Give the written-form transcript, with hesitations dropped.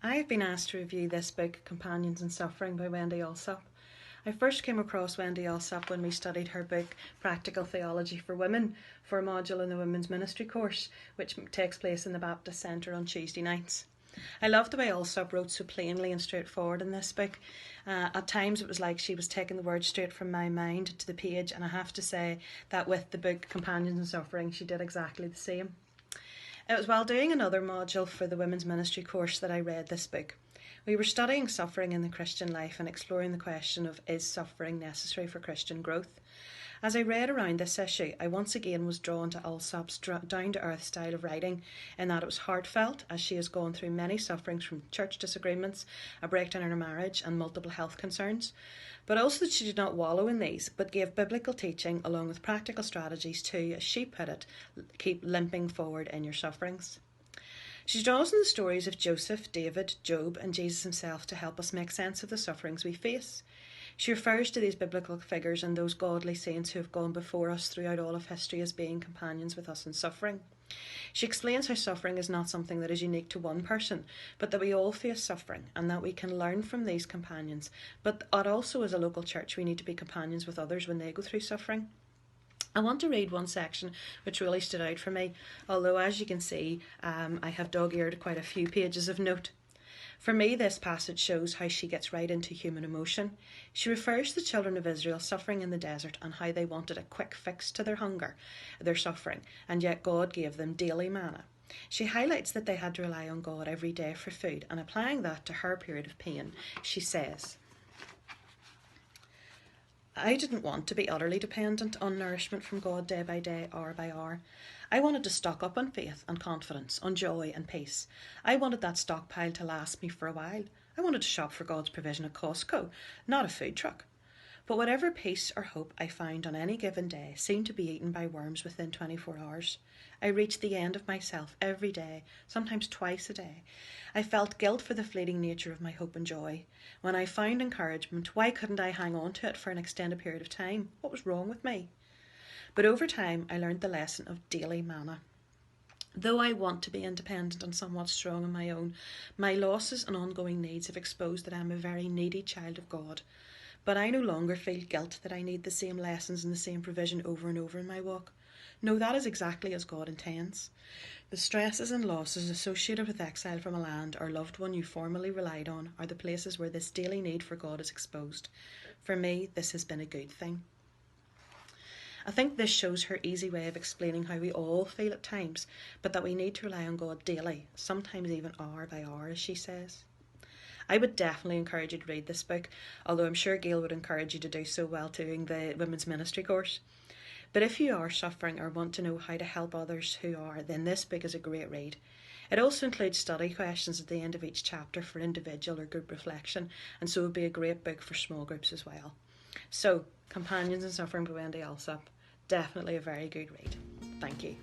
I have been asked to review this book, Companions in Suffering by Wendy Alsup. I first came across Wendy Alsup when we studied her book, Practical Theology for Women, for a module in the Women's Ministry course, which takes place in the Baptist Centre on Tuesday nights. I loved the way Alsup wrote so plainly and straightforward in this book. At times it was like she was taking the words straight from my mind to the page, and I have to say that with the book Companions in Suffering she did exactly the same. It was while doing another module for the Women's Ministry course that I read this book. We were studying suffering in the Christian life and exploring the question of, is suffering necessary for Christian growth? As I read around this issue, I once again was drawn to Alsup's down-to-earth style of writing, in that it was heartfelt, as she has gone through many sufferings from church disagreements, a breakdown in her marriage and multiple health concerns, but also that she did not wallow in these, but gave biblical teaching along with practical strategies to, as she put it, keep limping forward in your sufferings. She draws on the stories of Joseph, David, Job and Jesus himself to help us make sense of the sufferings we face. She refers to these biblical figures and those godly saints who have gone before us throughout all of history as being companions with us in suffering. She explains how suffering is not something that is unique to one person, but that we all face suffering and that we can learn from these companions, but that also as a local church we need to be companions with others when they go through suffering. I want to read one section which really stood out for me, although as you can see I have dog-eared quite a few pages of note. For me, this passage shows how she gets right into human emotion. She refers to the children of Israel suffering in the desert and how they wanted a quick fix to their hunger, their suffering, and yet God gave them daily manna. She highlights that they had to rely on God every day for food, and applying that to her period of pain, she says, I didn't want to be utterly dependent on nourishment from God day by day, hour by hour. I wanted to stock up on faith and confidence, on joy and peace. I wanted that stockpile to last me for a while. I wanted to shop for God's provision at Costco, not a food truck. But whatever peace or hope I found on any given day seemed to be eaten by worms within 24 hours. I reached the end of myself every day, sometimes twice a day. I felt guilt for the fleeting nature of my hope and joy. When I found encouragement, why couldn't I hang on to it for an extended period of time? What was wrong with me? But over time, I learned the lesson of daily manna. Though I want to be independent and somewhat strong on my own, my losses and ongoing needs have exposed that I am a very needy child of God. But I no longer feel guilt that I need the same lessons and the same provision over and over in my walk. No, that is exactly as God intends. The stresses and losses associated with exile from a land or loved one you formerly relied on are the places where this daily need for God is exposed. For me, this has been a good thing. I think this shows her easy way of explaining how we all feel at times, but that we need to rely on God daily, sometimes even hour by hour, as she says. I would definitely encourage you to read this book, although I'm sure Gail would encourage you to do so while doing the Women's Ministry course. But if you are suffering or want to know how to help others who are, then this book is a great read. It also includes study questions at the end of each chapter for individual or group reflection, and so it would be a great book for small groups as well. So, Companions in Suffering by Wendy Alsup, definitely a very good read. Thank you.